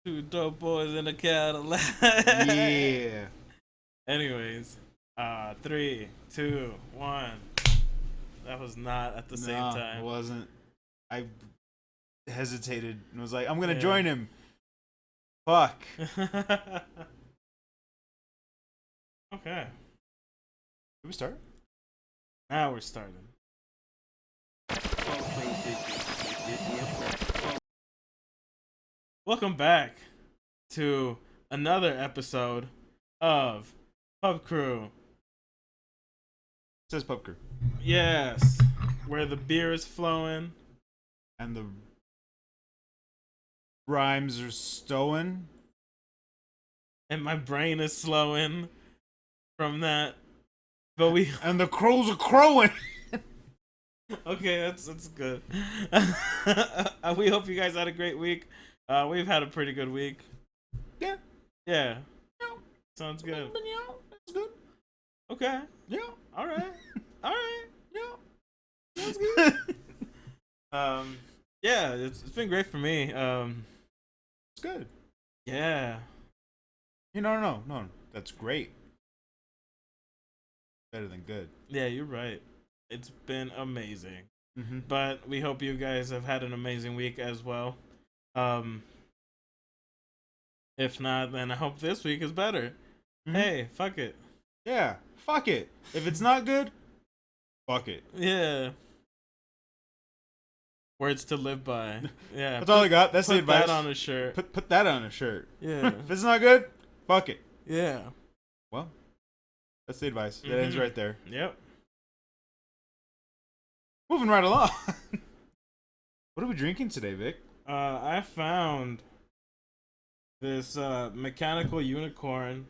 Two dope boys in a Cadillac. Yeah. Anyways, 3, 2, 1. That was not at the same time. It wasn't. I hesitated and was like, I'm gonna Yeah. join him. Fuck. Okay. Did we start? Now we're starting. Welcome back to another episode of Pub Crew. It says Pub Crew. Yes, where the beer is flowing. And the rhymes are stolen. And my brain is slowing from that. But we And the crows are crowing. okay, that's good. We hope you guys had a great week. We've had a pretty good week. Yeah. Yeah. Yeah. Sounds good. Yeah, that's good. Okay. Yeah. All right. All right. Yeah. Sounds good. Yeah, it's been great for me. It's good. Yeah. No. That's great. Better than good. Yeah, you're right. It's been amazing. Mm-hmm. But we hope you guys have had an amazing week as well. If not, then I hope this week is better. Mm-hmm. Hey, fuck it. Yeah. Fuck it. If it's not good, fuck it. Yeah. Words to live by. Yeah. That's all I got. That's the Put advice. that on a shirt. Put that on a shirt. Yeah. If it's not good, fuck it. Yeah. Well, that's the advice. That ends right there. Yep. Moving right along. What are we drinking today, Vic? I found this mechanical unicorn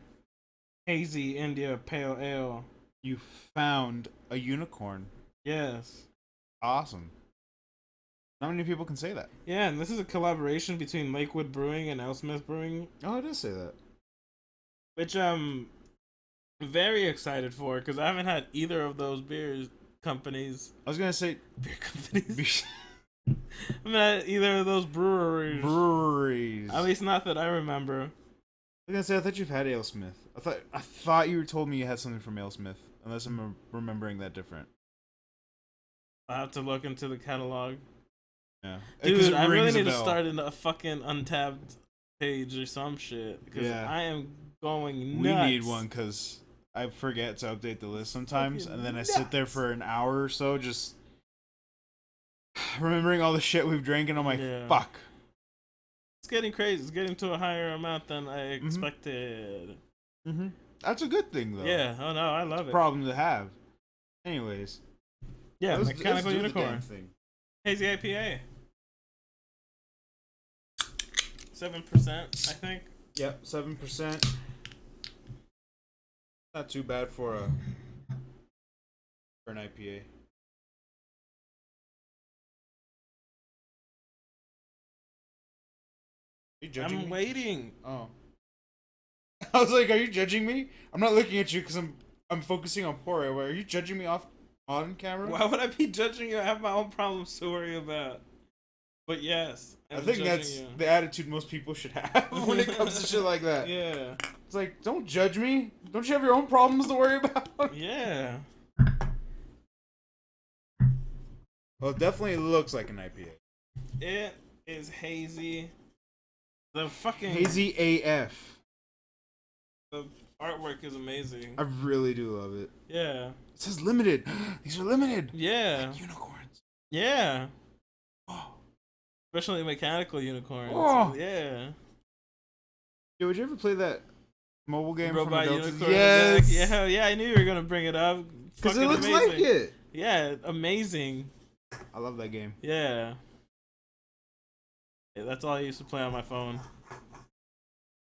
hazy India pale ale. You found a unicorn. Yes. Awesome. Not many people can say that. Yeah, and this is a collaboration between Lakewood Brewing and Smith Brewing, Oh, it does say that. which I'm very excited for because I haven't had either of those companies. I was gonna say Beer companies. I haven't had either of those breweries. At least not that I remember. I was gonna say I thought you've had AleSmith. I thought you told me you had something from AleSmith. Unless I'm remembering that different. I'll have to look into the catalog. Yeah, Dude, I really need to start in a fucking untabbed page or some shit because Yeah. I am going We nuts. need one because I forget to update the list sometimes, Fucking and then I sit there for an hour or so just remembering all the shit we've drank, and I'm like, Yeah. fuck. It's getting crazy. It's getting to a higher amount than I expected. Mm-hmm. That's a good thing, though. Yeah. Oh no, I love it. Problem to have. Anyways. Yeah, let's mechanical do the unicorn. damn thing. Hazy IPA. 7%, I think. Yep, 7%. Not too bad for an IPA. Are you judging I'm me? waiting. Oh. I was like, are you judging me? I'm not looking at you because I'm focusing on Pore. Are you judging me off on camera? Why would I be judging you? I have my own problems to worry about. But yes, I I'm think judging that's you. the attitude most people should have when it comes to shit like that. Yeah. It's like, don't judge me. Don't you have your own problems to worry about? Yeah. Well, it definitely looks like an IPA. It is hazy. The fucking Hazy AF. The artwork is amazing. I really do love it. Yeah. It says limited. These are limited. Yeah. Like unicorns. Yeah. Oh. Especially mechanical unicorns. Oh. Yeah. Yo, would you ever play that mobile game Robot from Adults? unicorn. Yes. Yeah, I knew you were gonna bring it up. Because it Fucking looks amazing. like it. Yeah, amazing. I love that game. Yeah. Yeah, that's all I used to play on my phone.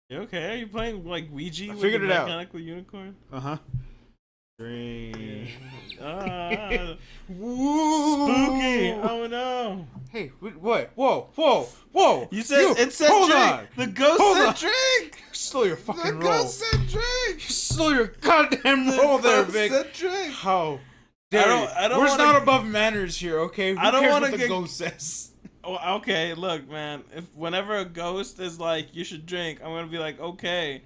You okay? Are you playing like Ouija with figured the it out. mechanical unicorn? Uh-huh. Dream. Ah, Woo. spooky! Oh no! Hey, what? Whoa! You said it said hold drink. on. The ghost Hold said on. drink. You stole your fucking The roll. ghost said drink. You stole your goddamn roll there, Vic. Said drink. How dare you? I don't We're wanna- not above manners here, okay? Who I don't cares wanna what the get- ghost says? Oh, okay, look, man. If whenever a ghost is like, you should drink, I'm gonna be like, okay.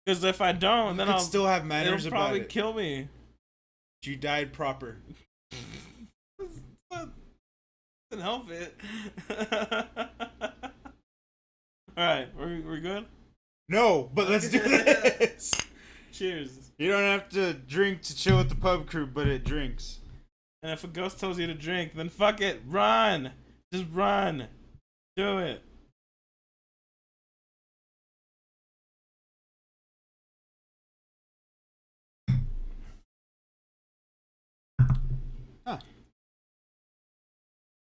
Because if I don't, You then could still have manners it'll about probably it. kill me. You died proper. Doesn't help it. All right, we're good. No, but let's do this. Cheers. You don't have to drink to chill with the pub crew, but it drinks. And if a ghost tells you to drink, then fuck it, run. Just run. Do it. Huh.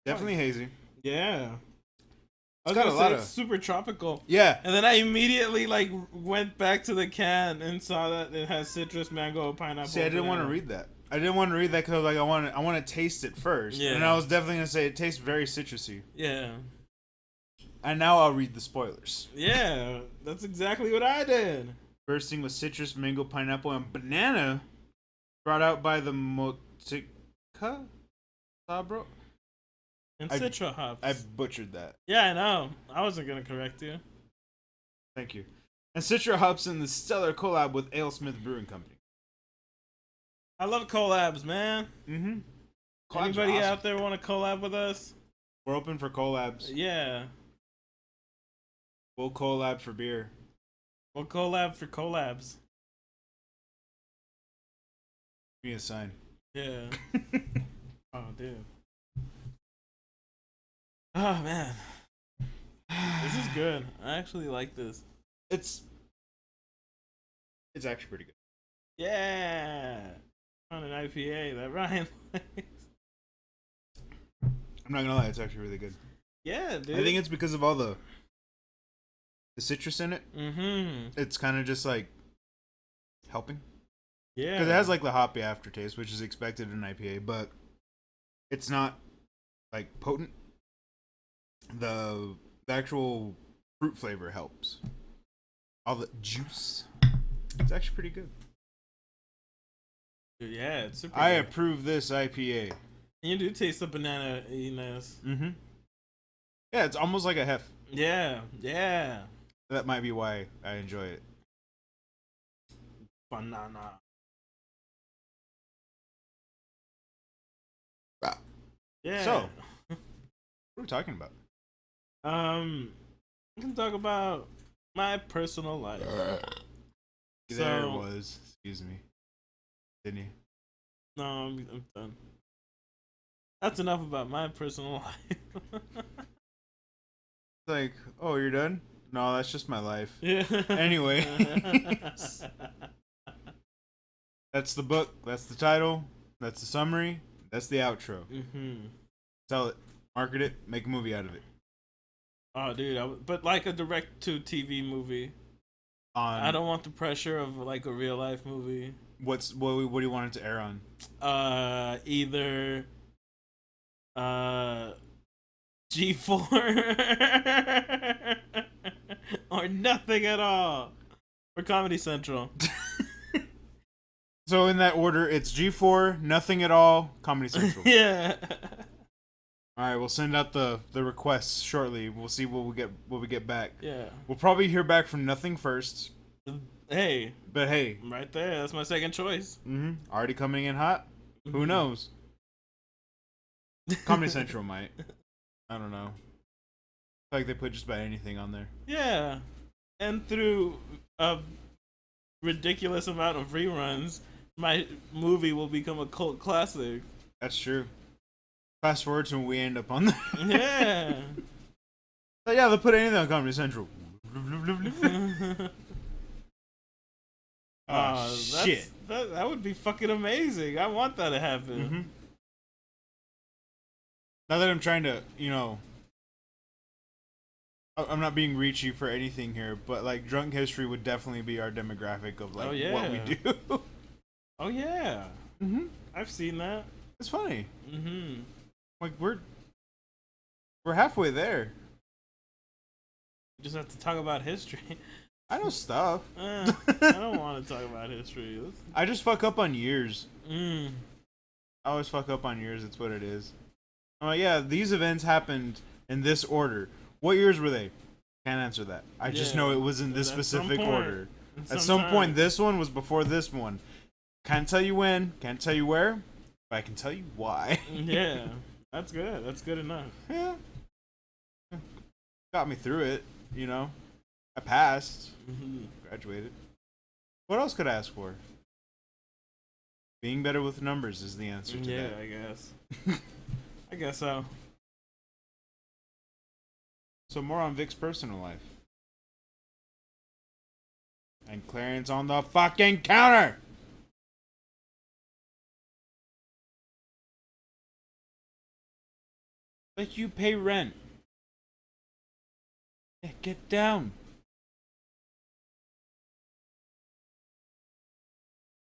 Definitely hazy. Yeah. I was got gonna a say lot it's of- super tropical. Yeah. And then I immediately like went back to the can and saw that it has citrus, mango, pineapple. See, I didn't want to banana. read that. I didn't want to read that because like I want to taste it first. Yeah. And I was definitely gonna say it tastes very citrusy. Yeah. And now I'll read the spoilers. Yeah. That's exactly what I did. Bursting with citrus, mango, pineapple, and banana, brought out by the Motica Sabro. And I- citra hops. I butchered that. Yeah, I know. I wasn't gonna correct you. Thank you. And Citra hops in the stellar collab with AleSmith Brewing Company. I love collabs, man. Mm-hmm. Anybody out there want to collab with us? We're open for collabs. Yeah. We'll collab for beer. We'll collab for collabs. Give me a sign. Yeah. Oh, dude. Oh, man. This is good. I actually like this. It's actually pretty good. Yeah. On an IPA that Ryan likes. I'm not gonna lie, it's actually really good. Yeah, dude. I think it's because of all the citrus in it. Mm-hmm. It's kind of just like helping. Yeah. Because it has like the hoppy aftertaste, which is expected in an IPA, but it's not like potent. The actual fruit flavor helps. All the juice. It's actually pretty good. Dude, yeah, it's super I good. approve this IPA. You do taste the banana-iness. Mm-hmm. Yeah, it's almost like a hef. Yeah, yeah. That might be why I enjoy it. Banana. Wow. Yeah. So, what are we talking about? We can talk about my personal life. There it So- was. Excuse me. Didn't you? No, I'm done. That's enough about my personal life. It's like, oh, you're done? No, that's just my life. Yeah. Anyway. That's the book. That's the title. That's the summary. That's the outro. Mm-hmm. Sell it. Market it. Make a movie out of it. Oh, dude, but like a direct-to-TV movie. On I don't want the pressure of like a real-life movie. what do you want it to air on? Either G4 or nothing at all. Or Comedy Central. So in that order, it's G4, Nothing at All, Comedy Central. Yeah. All right, we'll send out the requests shortly. We'll see what we get back. Yeah. We'll probably hear back from Nothing first, Hey, but hey, right there. That's my second choice. already coming in hot. Who knows? Comedy Central might. I don't know. I feel like they put just about anything on there. Yeah. And through a ridiculous amount of reruns, my movie will become a cult classic. That's true. Fast forward to when we end up on there. Yeah. But yeah, they'll put anything on Comedy Central. Oh, shit. That would be fucking amazing. I want that to happen. Not that I'm trying to, I'm not being reachy for anything here, but like Drunk History would definitely be our demographic of like Oh, yeah. what we do. Oh yeah. I've seen that. It's funny. Mm-hmm. Like we're halfway there. You just have to talk about history. I know stuff. I don't want to talk about history. I just fuck up on years. I I always fuck up on years. It's what it is. I'm like, yeah, these events happened in this order. What years were they? Can't answer that. I just know it was in this specific order. At some point, this one was before this one. Can't tell you when, can't tell you where, but I can tell you why. Yeah, that's good. That's good enough. Yeah. Got me through it, you know. I passed. Graduated. What else could I ask for? Being better with numbers is the answer to that. Yeah, I guess. I guess so. So more on Vic's personal life. And Clarence on the fucking counter! Like you pay rent. Yeah, get down.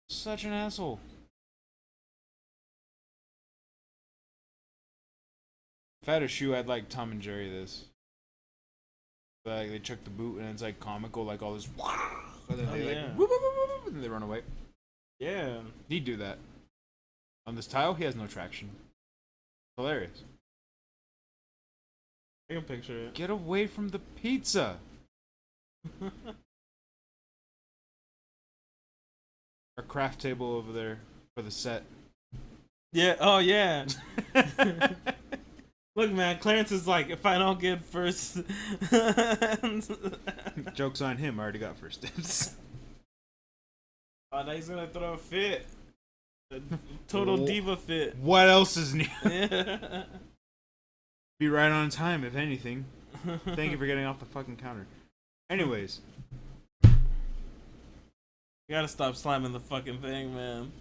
Such an asshole. If I had a shoe, I'd like Tom and Jerry this. Like they chuck the boot and it's like comical, like all this. And then they like, whoop, whoop, whoop, whoop, and they run away. Yeah. He'd do that. On this tile, he has no traction. Hilarious. I can picture it. Get away from the pizza. Our craft table over there for the set. Yeah. Oh, yeah. Look, man, Clarence is like, if I don't get first... Joke's on him, I already got first dibs. Oh, now he's gonna throw a fit. A total diva fit. What else is new? Yeah. Be right on time, if anything. Thank you for getting off the fucking counter. Anyways. You gotta stop slamming the fucking thing, man.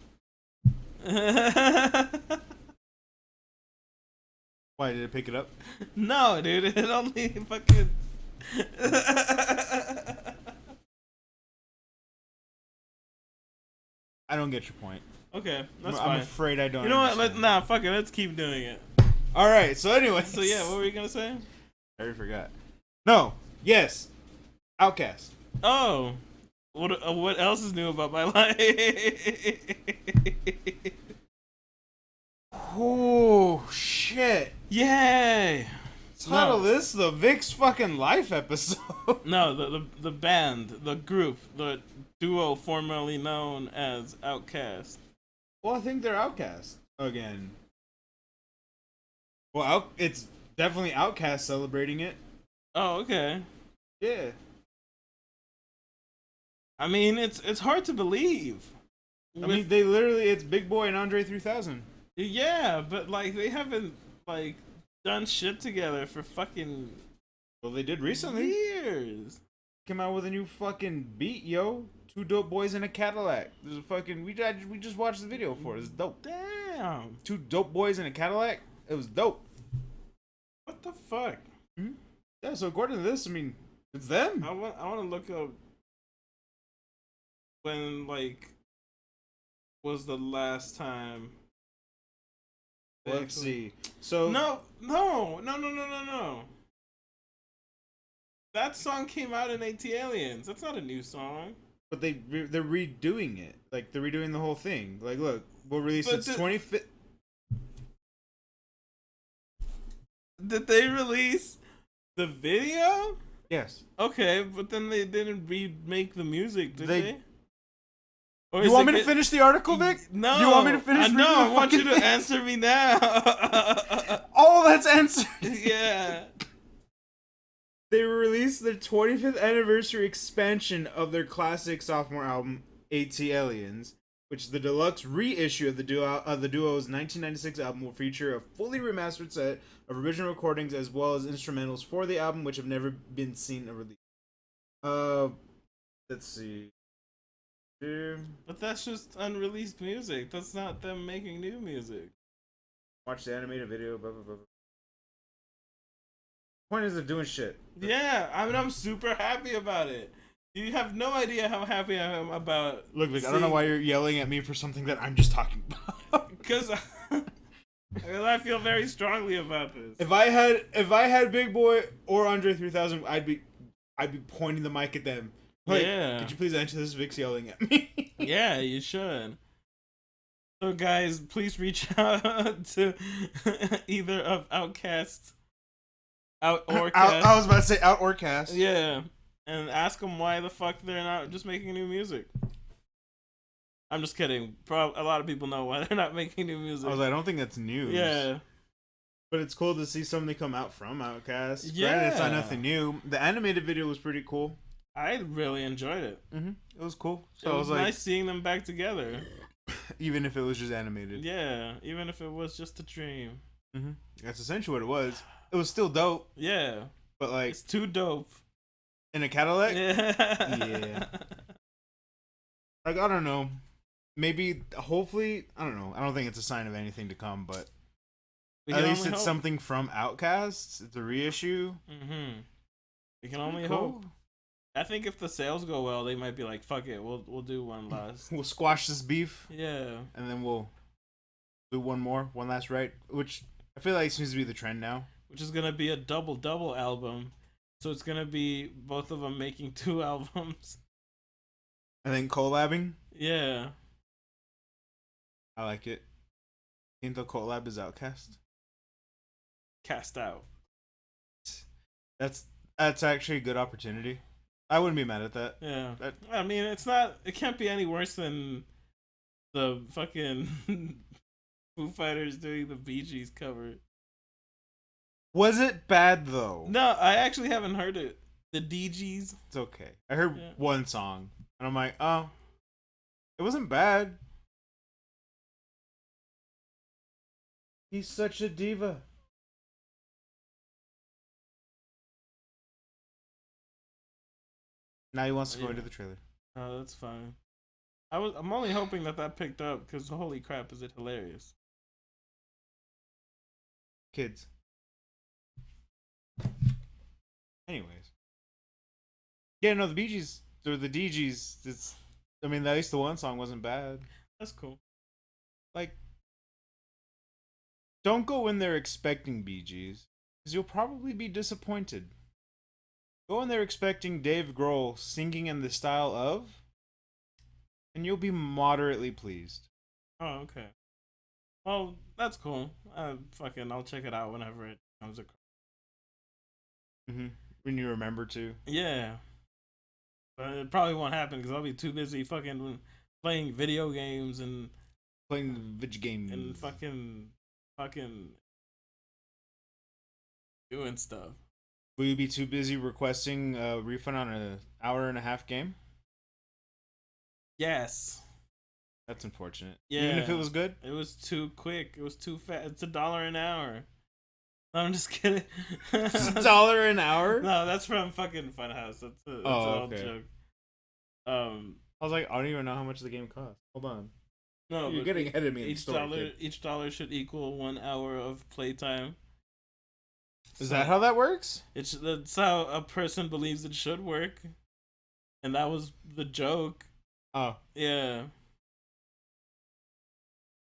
Why, did it pick it up? No, dude, it only fucking... I don't get your point. Okay, that's I'm fine. afraid I don't. You know what? Nah, fuck it. Let's keep doing it. Alright, so anyway. So yeah, what were you gonna say? I already forgot. No. Yes. Outkast. Oh. What else is new about my life? Oh, shit. Yay! Title this the Vic's fucking life episode. No, the band, the group, the duo formerly known as Outkast. Well, I think they're Outkast again. Well, it's definitely Outkast celebrating it. Oh, okay. Yeah. I mean, it's hard to believe. I mean, they literally, it's Big Boy and Andre 3000. Yeah, but like they haven't like done shit together for fucking Well, they did recently. years. Came out with a new fucking beat, yo. Two dope boys in a Cadillac. There's a fucking we just watched the video for it. It's dope. Damn. Two dope boys in a Cadillac. It was dope. What the fuck? Mm-hmm. Yeah. So according to this, I mean, it's them. I want to look up when like was the last time. Let's see. So No. That song came out in AT Aliens. That's not a new song. But they're redoing it. Like they're redoing the whole thing. Like, look, we'll release its 25th. Did they release the video? Yes. Okay, but then they didn't remake the music, did they? Or you want me to finish the article, Vic? No. You want me to finish? No, I want you to answer me now. Oh, that's answered. Yeah. They released the 25th anniversary expansion of their classic sophomore album, AT Aliens, which the deluxe reissue of the duo's 1996 album will feature a fully remastered set of original recordings as well as instrumentals for the album, which have never been seen or released. Let's see. But that's just unreleased music. That's not them making new music. Watch the animated video. Blah blah blah. Point is, they're doing shit. Yeah, I mean, I'm super happy about it. You have no idea how happy I am about. Look, I don't know why you're yelling at me for something that I'm just talking about. Because I feel very strongly about this. If I had Big Boy or Andre 3000, I'd be pointing the mic at them. Like, yeah. Could you please answer this? Vic's yelling at me. Yeah, you should. So, guys, please reach out to either of Outkast's I Outkast. was about to say Outkast. Yeah, and ask them why the fuck they're not just making new music. I'm just kidding. A lot of people know why they're not making new music. I was like, I don't think that's news. Yeah. But it's cool to see something come out from Outkast. Yeah. Granted, it's not nothing new. The animated video was pretty cool. I really enjoyed it. It was cool. So it was like, nice seeing them back together. Even if it was just animated. Yeah, even if it was just a dream. That's essentially what it was. It was still dope. Yeah. But like, it's too dope. In a Cadillac? Yeah. Like, I don't know. Maybe, hopefully, I don't know. I don't think it's a sign of anything to come, but at least it's something from Outkast. It's a reissue. We can only hope. I think if the sales go well, they might be like, "Fuck it, we'll do one last. We'll squash this beef." Yeah, and then we'll do one last right, which I feel like seems to be the trend now. Which is gonna be a double album, so it's gonna be both of them making 2 albums, and then collabing. Yeah, I like it. Think the collab is Outkast. Cast out. That's actually a good opportunity. I wouldn't be mad at that. Yeah. I mean, it can't be any worse than the fucking Foo Fighters doing the Bee Gees cover. Was it bad though? No, I actually haven't heard it. The DGs. It's okay. I heard one song and I'm like, oh, it wasn't bad. He's such a diva. Now he wants to go into the trailer. Oh, that's fine. I'm only hoping that picked up because holy crap, is it hilarious? Kids. Anyways. Yeah, no, the Bee Gees or the DGs. I mean, at least the one song wasn't bad. That's cool. Like, don't go in there expecting Bee Gees, because you'll probably be disappointed. Go in there expecting Dave Grohl singing in the style of, and you'll be moderately pleased. Oh, okay. Well, that's cool. I'll check it out whenever it comes across. When you remember to. Yeah. But it probably won't happen because I'll be too busy fucking playing video games and playing video games and fucking doing stuff. Will you be too busy requesting a refund on an hour-and-a-half game? Yes. That's unfortunate. Yeah. Even if it was good? It was too quick. It was too fast. It's $1 an hour. No, I'm just kidding. It's $1 an hour? No, that's from fucking Funhouse. That's an old joke. I was like, I don't even know how much the game costs. Hold on. No, you're getting ahead of me. Each dollar should equal 1 hour of playtime. Is that how that works? That's how a person believes it should work, and that was the joke. Oh, yeah.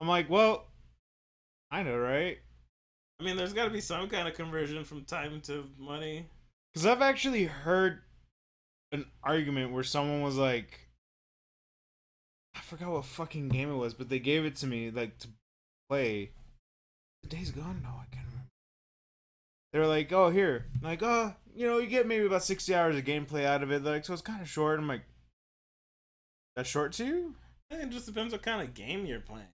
I'm like, well, I know, right? I mean, there's got to be some kind of conversion from time to money. Because I've actually heard an argument where someone was like, I forgot what fucking game it was, but they gave it to me like to play. The Days Gone? No, I can't remember. They were like, oh, here. I'm like, oh, you get maybe about 60 hours of gameplay out of it. They're like, so it's kind of short. I'm like, that's short to you? It just depends what kind of game you're playing.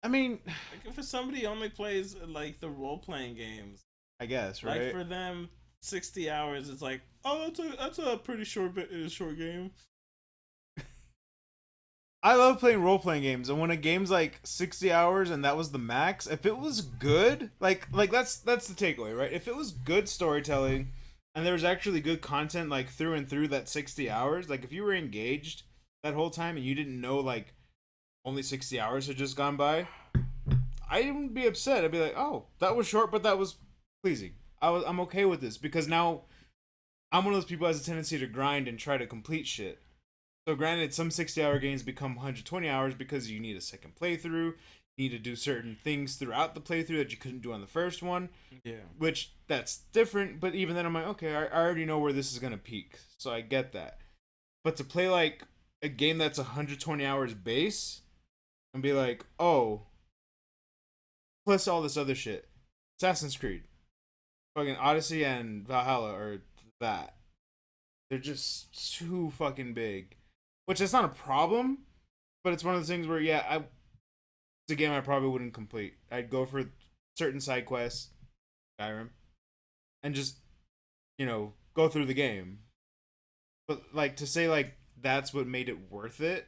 I mean, like if somebody only plays like the role-playing games, I guess, right? Like for them, 60 hours is like, oh, that's a pretty short game. I love playing role-playing games, and when a game's like 60 hours and that was the max, if it was good, like that's the takeaway, right? If it was good storytelling and there was actually good content like through and through that 60 hours, like if you were engaged that whole time and you didn't know like only 60 hours had just gone by, I wouldn't be upset. I'd be like, oh, that was short, but that was pleasing. I'm okay with this because now I'm one of those people who has a tendency to grind and try to complete shit. So granted, some 60-hour games become 120 hours because you need a second playthrough. You need to do certain things throughout the playthrough that you couldn't do on the first one. Yeah. Which, that's different, but even then I'm like, okay, I already know where this is going to peak. So I get that. But to play like a game that's 120 hours base and be like, oh, plus all this other shit. Assassin's Creed. Fucking Odyssey and Valhalla are that. They're just too fucking big. Which is not a problem, but it's one of those things where it's a game I probably wouldn't complete. I'd go for certain side quests, Skyrim, and just, go through the game. But like to say like that's what made it worth it.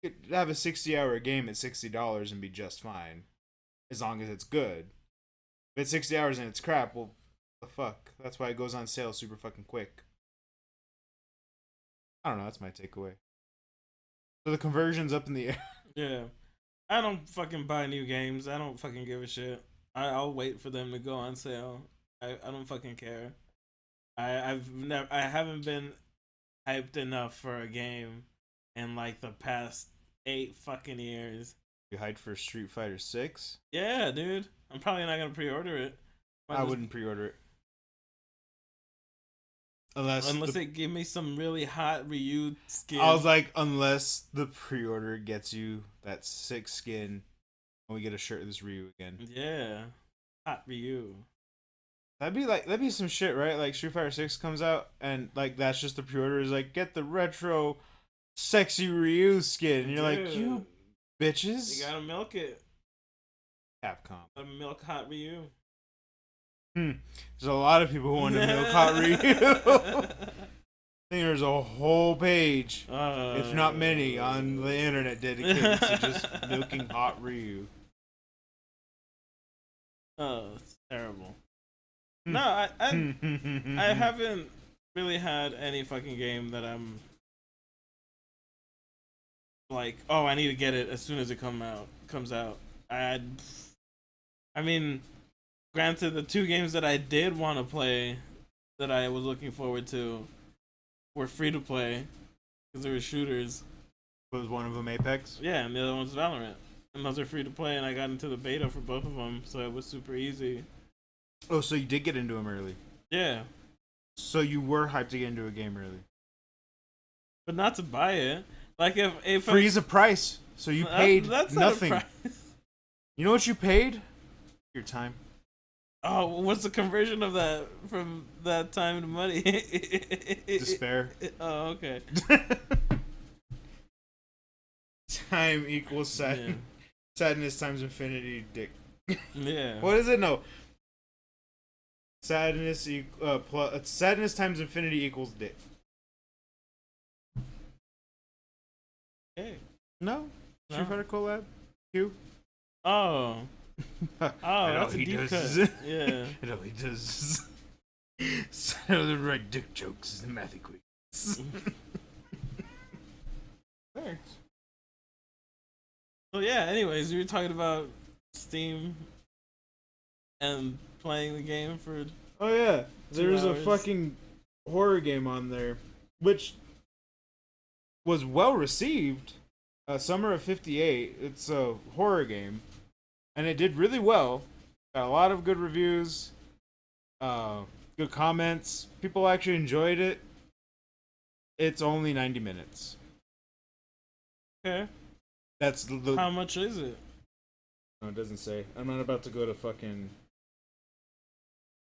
You could have a 60-hour game at $60 and be just fine, as long as it's good. If it's 60 hours and it's crap, well, the fuck. That's why it goes on sale super fucking quick. I don't know. That's my takeaway. So the conversion's up in the air. Yeah. I don't fucking buy new games. I don't fucking give a shit. I'll wait for them to go on sale. I don't fucking care. I haven't been hyped enough for a game in like the past 8 fucking years. You hyped for Street Fighter 6? Yeah, dude. I'm probably not gonna pre-order it. I wouldn't pre-order it. Unless they give me some really hot Ryu skin. I was like, unless the pre-order gets you that 6 skin and we get a shirt of this Ryu again. Yeah. Hot Ryu. That'd be some shit, right? Like Street Fighter 6 comes out and like that's just the pre-order is like, get the retro sexy Ryu skin. And you're like, you bitches. You gotta milk it. Capcom. Gotta milk hot Ryu. There's a lot of people who want to milk hot Ryu. I think there's a whole page, if not many, on the internet dedicated to just milking hot Ryu. Oh, it's terrible. No, I haven't really had any fucking game that I'm like, oh, I need to get it as soon as it comes out. I mean, granted, the 2 games that I did want to play, that I was looking forward to, were free to play because they were shooters. Was one of them Apex? Yeah, and the other one's Valorant. And those are free to play, and I got into the beta for both of them, so it was super easy. Oh, so you did get into them early? Yeah. So you were hyped to get into a game early? But not to buy it. Like if free's a price, so you paid that's nothing. Not a price. You know what you paid? Your time. Oh, what's the conversion of that from that time to money? Despair. Oh, okay. Time equals sadness times infinity. Dick. Yeah. What is it? No. Sadness plus sadness times infinity equals dick. Okay. No. Street Fighter collab. Q. Oh. That's a deep cut. Yeah. I know he does. So the right dick jokes and mathy queens. Thanks. So yeah. Anyways, we were talking about Steam and playing the game for. Oh yeah, there's a hours. fucking horror game on there, which was well received. Summer of '58. It's a horror game, and it did really well. Got a lot of good reviews, good comments. People actually enjoyed it. It's only 90 minutes. Okay. That's the. How much is it? No, it doesn't say. I'm not about to go to fucking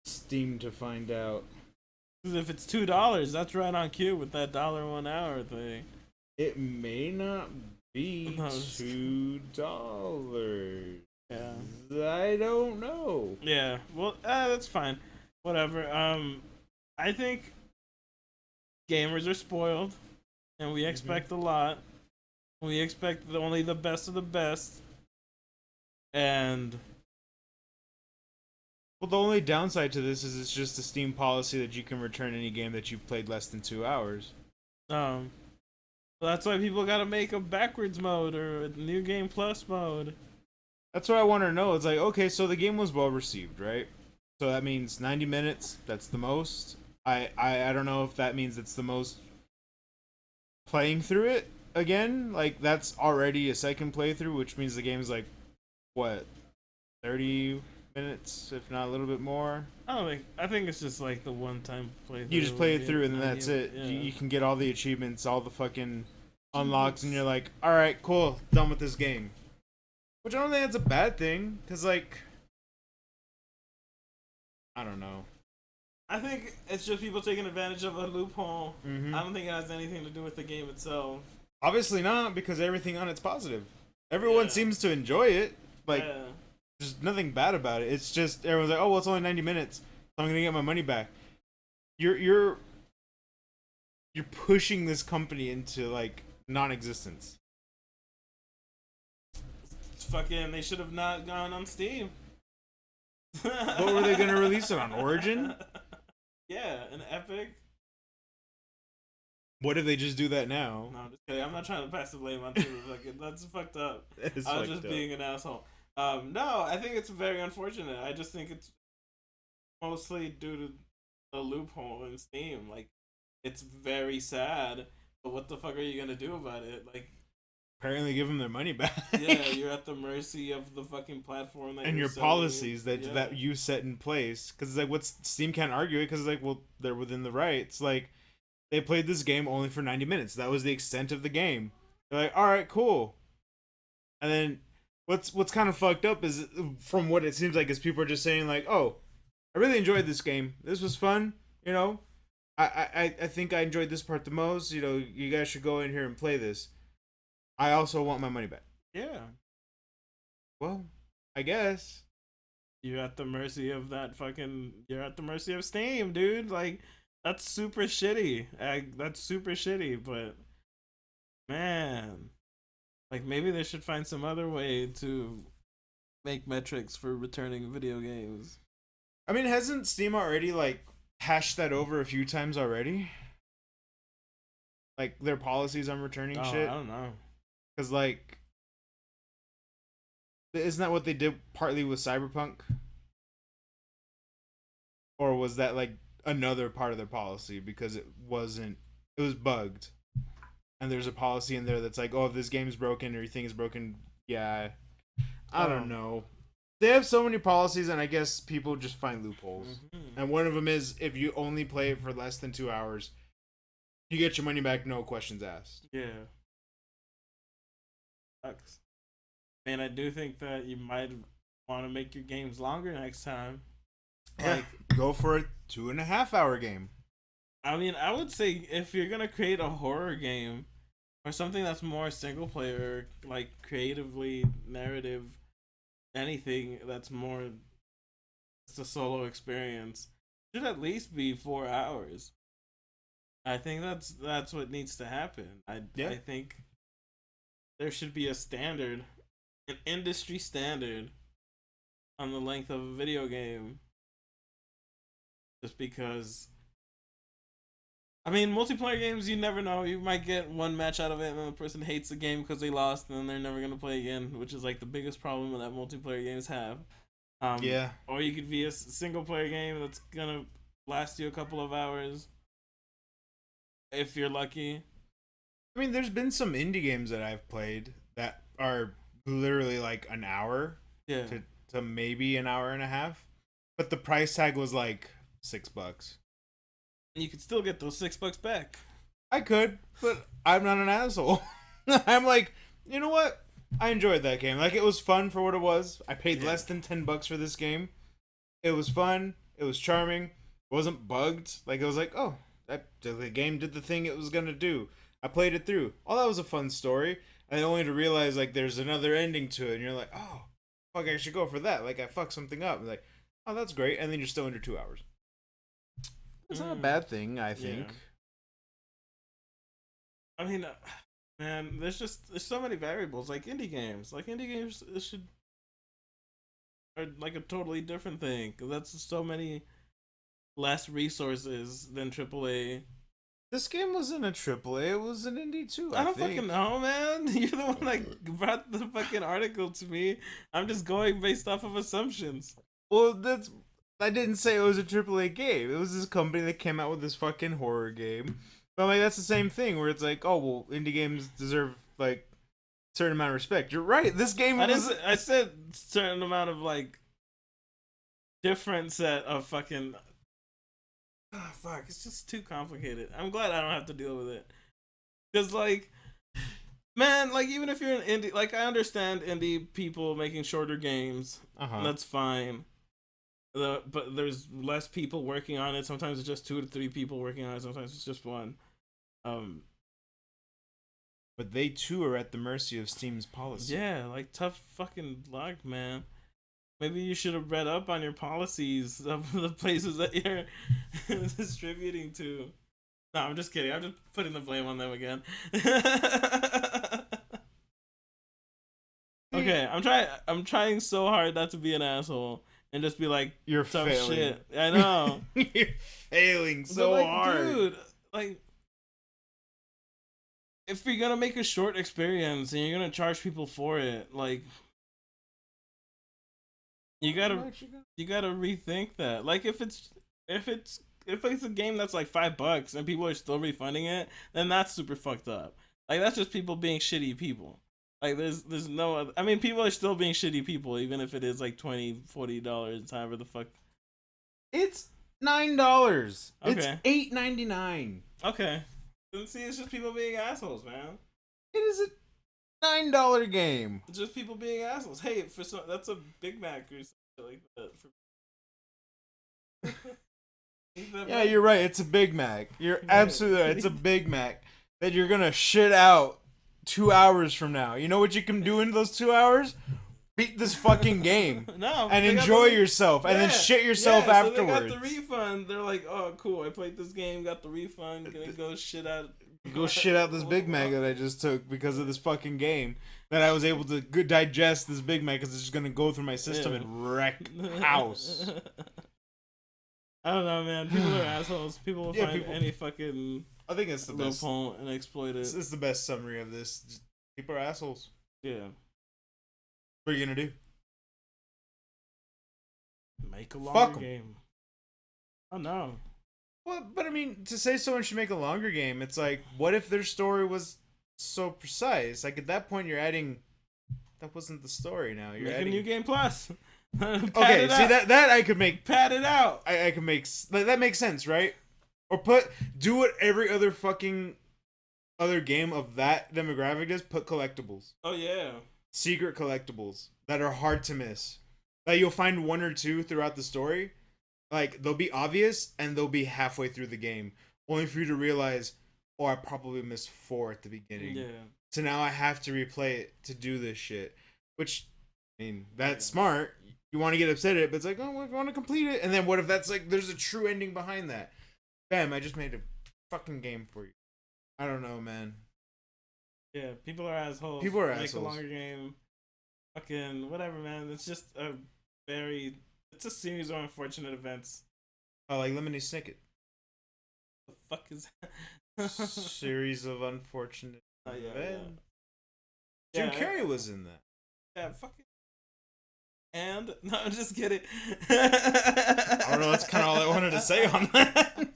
Steam to find out. Because if it's $2, that's right on cue with that $1 hour thing. It may not be $2. Yeah. I don't know. Yeah. Well, that's fine. Whatever. I think gamers are spoiled, and we expect a lot. We expect only the best of the best. And well, the only downside to this is it's just a Steam policy that you can return any game that you've played less than 2 hours. well, that's why people gotta make a backwards mode or a new game plus mode. That's what I want to know. It's like, okay, so the game was well received, right? So that means 90 minutes. That's the most. I don't know if that means it's the most playing through it again. Like that's already a second playthrough, which means the game's like what, 30 minutes, if not a little bit more. I think it's just like the one-time playthrough. You just play it through and then that's it. Yeah. You can get all the achievements, all the fucking unlocks, and you're like, all right, cool, done with this game. Which I don't think that's a bad thing, because like I don't know. I think it's just people taking advantage of a loophole. Mm-hmm. I don't think it has anything to do with the game itself. Obviously not, because everything on it's positive. Everyone seems to enjoy it. Like, there's nothing bad about it. It's just everyone's like, oh, well, it's only 90 minutes, so I'm gonna get my money back. You're pushing this company into like non-existence. It's fucking. They should have not gone on Steam. What were they gonna release it on? Origin? Yeah, an Epic. What if they just do that now? No, I'm just kidding. I'm not trying to pass the blame on Steam. Like, that's fucked up. I was just being an asshole. No, I think it's very unfortunate. I just think it's mostly due to the loophole in Steam. Like, it's very sad. But what the fuck are you gonna do about it? Like, apparently give them their money back. Yeah, you're at the mercy of the fucking platform that and your selling. policies that you set in place. Because it's like, what's Steam can't argue it because it's like, well, they're within the rights. Like, they played this game only for 90 minutes. That was the extent of the game. They're like, all right, cool. And then what's kind of fucked up is, from what it seems like, is people are just saying like, oh, I really enjoyed this game. This was fun. You know, I think I enjoyed this part the most. You know, you guys should go in here and play this. I also want my money back. Yeah. Well, I guess. You're at the mercy of that fucking. You're at the mercy of Steam, dude. Like, that's super shitty. That's super shitty, but man, like, maybe they should find some other way to make metrics for returning video games. I mean, hasn't Steam already like hashed that over a few times already? Like their policies on returning shit? I don't know. Cause like, isn't that what they did partly with Cyberpunk? Or was that like another part of their policy because it was bugged, and there's a policy in there that's like, oh, if this game's broken or your thing is broken, yeah, I don't know. They have so many policies, and I guess people just find loopholes. Mm-hmm. And one of them is, if you only play it for less than 2 hours, you get your money back, no questions asked. Yeah. Sucks. And I do think that you might want to make your games longer next time. Like, go for a 2.5 hour game. I mean, I would say if you're gonna create a horror game or something that's more single player, like creatively narrative, anything that's more, it's a solo experience, should at least be 4 hours. I think that's what needs to happen. I think there should be a standard, an industry standard, on the length of a video game. Just because, I mean, multiplayer games, you never know. You might get one match out of it, and then the person hates the game because they lost, and then they're never gonna play again, which is like the biggest problem that multiplayer games have. Yeah. Or you could be a single player game that's gonna last you a couple of hours, if you're lucky. I mean, there's been some indie games that I've played that are literally like an hour, to maybe an hour and a half, but the price tag was like $6. You could still get those $6 back. I could, but I'm not an asshole. I'm like, you know what? I enjoyed that game. Like, it was fun for what it was. I paid less than $10 for this game. It was fun. It was charming. It wasn't bugged. Like, it was like, oh, the game did the thing it was gonna do. I played it through. Oh, that was a fun story. And only to realize, like, there's another ending to it. And you're like, oh, fuck, I should go for that. Like, I fucked something up. And like, oh, that's great. And then you're still under 2 hours. It's not a bad thing, I think. I mean, man, there's so many variables. Like indie games are like a totally different thing, because that's so many less resources than AAA. This game wasn't a AAA; it was an indie too. I don't fucking know, man. You're the one that brought the fucking article to me. I'm just going based off of assumptions. Well, I didn't say it was a AAA game. It was this company that came out with this fucking horror game. But like, that's the same thing where it's like, oh well, indie games deserve like a certain amount of respect. You're right. This game I said certain amount of like different set of fucking. Oh, fuck, it's just too complicated. I'm glad I don't have to deal with it. Because like, man, like even if you're an indie, like I understand indie people making shorter games. That's fine. But there's less people working on it. Sometimes it's just 2 to 3 people working on it. Sometimes it's just one. But they too are at the mercy of Steam's policy. Yeah, like tough fucking luck, man. Maybe you should have read up on your policies of the places that you're distributing to. No, I'm just kidding. I'm just putting the blame on them again. Okay, I'm trying so hard not to be an asshole and just be like, you're tough failing. shit. I know. You're failing so like, hard, dude. Like, if you're gonna make a short experience and you're gonna charge people for it, like, you gotta rethink that. Like, if it's a game that's like $5 and people are still refunding it, then that's super fucked up. Like, that's just people being shitty people. Like, there's no other, I mean, people are still being shitty people, even if it is like $20-$40, however the fuck. It's $9. Okay. It's $8.99. Okay. Then see, it's just people being assholes, man. It is a $9 game. It's just people being assholes. Hey, for some, that's a Big Mac or something like that. Yeah, you're right. It's a Big Mac. You're absolutely right. It's a Big Mac that you're gonna shit out 2 hours from now. You know what you can do in those 2 hours? Beat this fucking game. No, and enjoy yourself, and then shit yourself afterwards. So they got the refund. They're like, "Oh, cool! I played this game, got the refund. Gonna go shit out." Go shit out this Big Mac that I just took because of this fucking game. That I was able to digest this Big Mac because it's just gonna go through my system and wreck house. I don't know, man. People are assholes. People will find any fucking. I think it's the best loophole and exploit it. This is the best summary of this. Just, people are assholes. Yeah. What are you gonna do? Make a longer game. Oh no. Well, but I mean, to say someone should make a longer game, it's like, what if their story was so precise? Like at that point, you're adding. That wasn't the story. Now you're adding a new game plus. Okay, see that I could make. Pad it out. I could make that makes sense, right? Or do what every other fucking other game of that demographic does. Put collectibles. Oh yeah. Secret collectibles that are hard to miss. Like you'll find one or two throughout the story. Like they'll be obvious and they'll be halfway through the game, only for you to realize, oh, I probably missed 4 at the beginning. Yeah. So now I have to replay it to do this shit. Which, I mean, that's smart. You want to get upset at it, but it's like, oh, I want to complete it. And then what if that's like, there's a true ending behind that? Bam! I just made a fucking game for you. I don't know, man. Yeah, people are assholes. People are Make assholes. a longer game. Fucking whatever, man. It's just it's a series of unfortunate events. Oh, like Lemony Snicket. The fuck is that? Series of unfortunate events. Yeah. Jim Carrey was in that. Yeah, fucking. And no, I'm just kidding. I don't know. That's kind of all I wanted to say on that.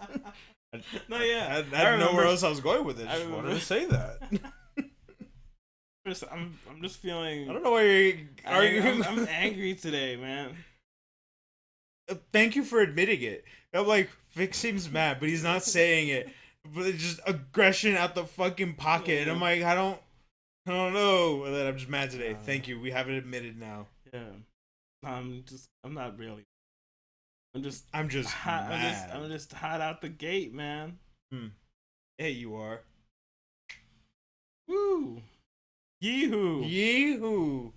No, yeah, I didn't know where else I was going with it. I just wanted to say that. I'm just feeling. I don't know why you're arguing. I'm angry today, man. Thank you for admitting it. I'm like, Vic seems mad, but he's not saying it. But it's just aggression out the fucking pocket. Yeah. And I'm like, I don't know. And then I'm just mad today. Thank you. We have it admitted now. Yeah. I'm not really. I'm just hot. Mad. I'm just hot out the gate, man. Hey, you are. Woo! Yee-hoo! Yee-hoo!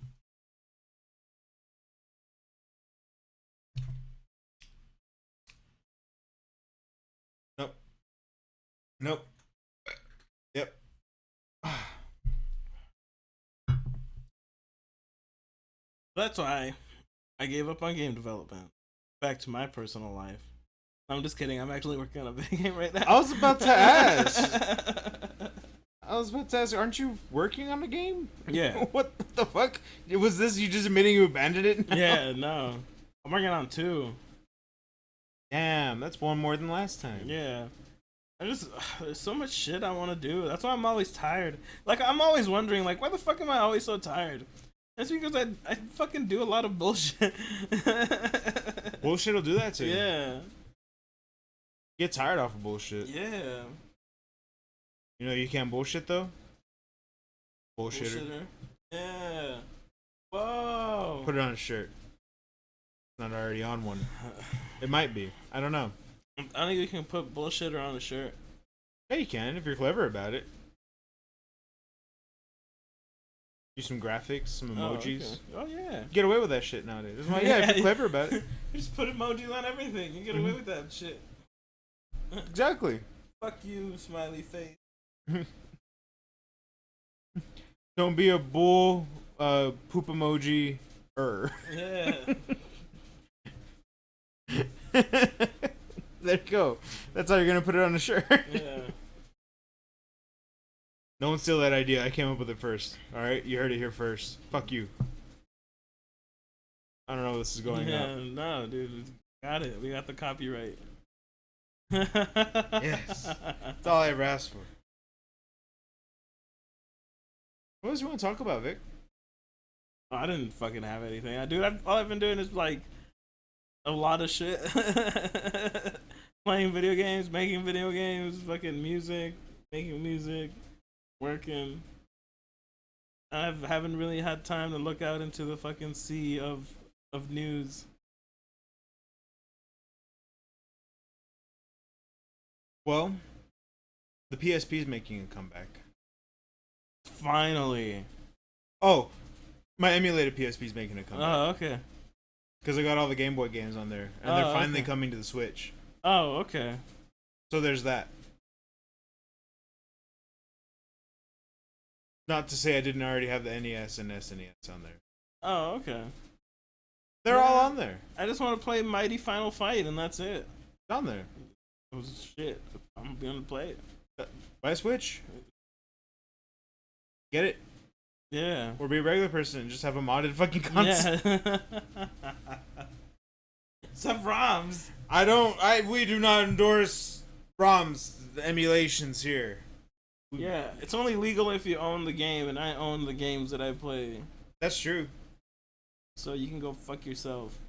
Nope. Yep. That's why I gave up on game development. Back to my personal life. I'm just kidding. I'm actually working on a video game right now. I was about to ask. Aren't you working on a game? Yeah. What the fuck? Was this you just admitting you abandoned it now? Yeah, no. I'm working on 2. Damn, that's one more than last time. Yeah. There's so much shit I want to do. That's why I'm always tired. Like, I'm always wondering, like, why the fuck am I always so tired? That's because I fucking do a lot of bullshit. Bullshit will do that to you. Yeah. Get tired off of bullshit. Yeah. You know you can't bullshit though? Bullshitter. Yeah. Whoa. Put it on a shirt. not already on one. It might be. I don't know. I think you can put bullshitter on a shirt. Yeah, you can if you're clever about it. Use some graphics, some emojis. Oh yeah. Get away with that shit nowadays. Yeah, if you're clever about it. You just put emojis on everything. You get away with that shit. Exactly. Fuck you, smiley face. Don't be a bull poop emoji Yeah. There you go. That's how you're gonna put it on a shirt. Yeah. No one steal that idea. I came up with it first. Alright? You heard it here first. Fuck you. I don't know how this is going out. No, dude. Got it. We got the copyright. Yes. That's all I ever asked for. What else you want to talk about, Vic? Oh, I didn't fucking have anything. Dude, all I've been doing is like a lot of shit. Playing video games, making video games, fucking music, making music, working. I haven't really had time to look out into the fucking sea of news. Well, the PSP is making a comeback. Finally. Oh, my emulated PSP is making a comeback. Oh, okay. Because I got all the Game Boy games on there, and they're finally coming to the Switch. Oh, okay. So there's that. Not to say I didn't already have the NES and SNES on there. Oh, okay. They're all on there. I just want to play Mighty Final Fight, and that's it. It's on there. It was shit. I'm gonna play it. Buy a Switch. Get it. Yeah. Or be a regular person and just have a modded fucking console. Yeah. Some ROMs. We do not endorse ROMs, the emulations here. Yeah, it's only legal if you own the game, and I own the games that I play. That's true. So you can go fuck yourself.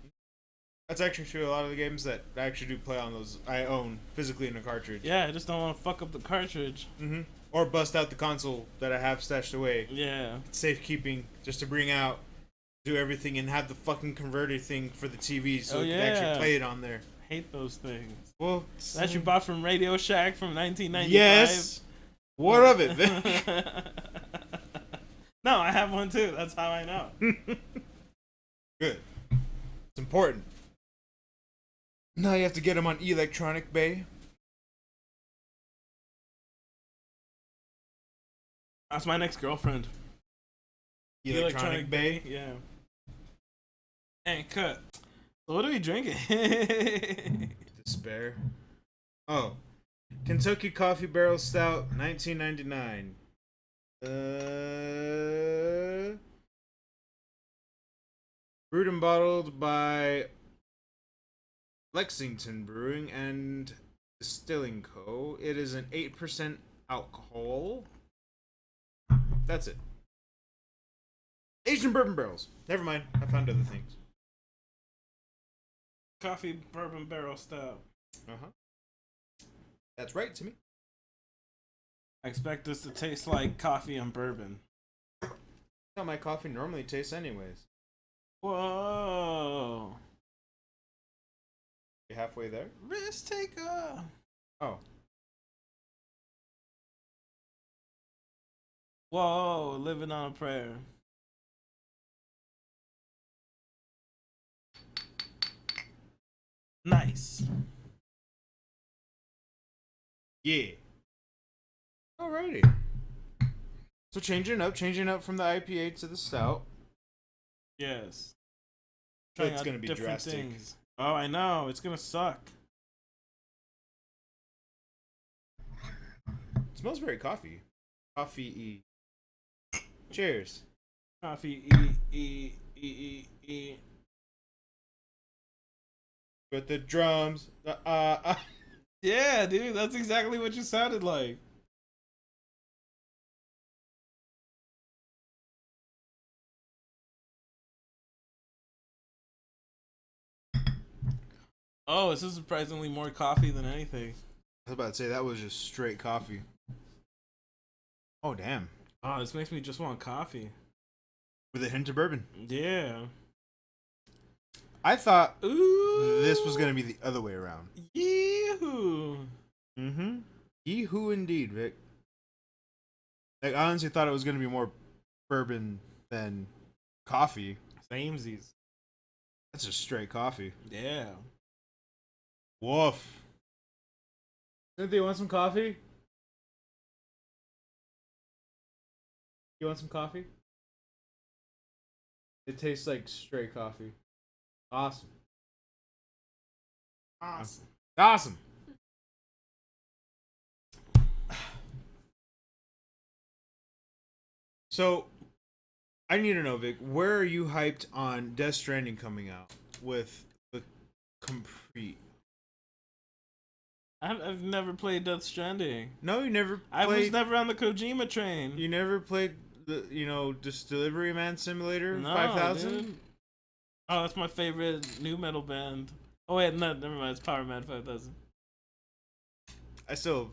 That's actually true. A lot of the games that I actually do play on those, I own physically in a cartridge. Yeah, I just don't want to fuck up the cartridge. Mm-hmm. Or bust out the console that I have stashed away. Yeah. It's safekeeping, just to bring out, do everything, and have the fucking converter thing for the TV so it can actually play it on there. Hate those things. Well, that you bought from Radio Shack from 1995. Yes. What of it, Vic? No, I have one too. That's how I know. Good. It's important. Now you have to get them on Electronic Bay. That's my next girlfriend. Electronic Bay? Yeah. And cut. So what are we drinking? Despair. Oh. Kentucky Coffee Barrel Stout, 1999. Brewed and bottled by Lexington Brewing and Distilling Co. It is an 8% alcohol. That's it. Asian bourbon barrels. Never mind. I found other things. Coffee bourbon barrel stout. Uh-huh. That's right to me. I expect this to taste like coffee and bourbon. That's how my coffee normally tastes anyways. Whoa. You halfway there? Risk taker. Oh. Whoa, living on a prayer. Nice. Yeah. Alrighty. So changing up from the IPA to the stout. Yes. It's gonna be drastic. Things. Oh, I know. It's gonna suck. It smells very coffee. Coffee-y. Cheers. Coffee e. With the drums. Yeah, dude, that's exactly what you sounded like. Oh, this is surprisingly more coffee than anything. I was about to say that was just straight coffee. Oh damn. Oh, this makes me just want coffee. With a hint of bourbon. Yeah. I thought Ooh. this was gonna be the other way around. Yee-hoo. Mm-hmm. Yee-hoo indeed, Vic. Like, I honestly thought it was gonna be more bourbon than coffee. Samesies. That's just straight coffee. Yeah. Woof. Cynthia, want some coffee? You want some coffee? It tastes like straight coffee. Awesome. Awesome. Awesome. So, I need to know, Vic, where are you hyped on Death Stranding coming out with the complete? I've never played Death Stranding. No, you never played. I was never on the Kojima train. You never played the, just Delivery Man Simulator No, 5000? dude. Oh, that's my favorite new metal band. Oh wait, no, never mind. It's Power Man 5000. That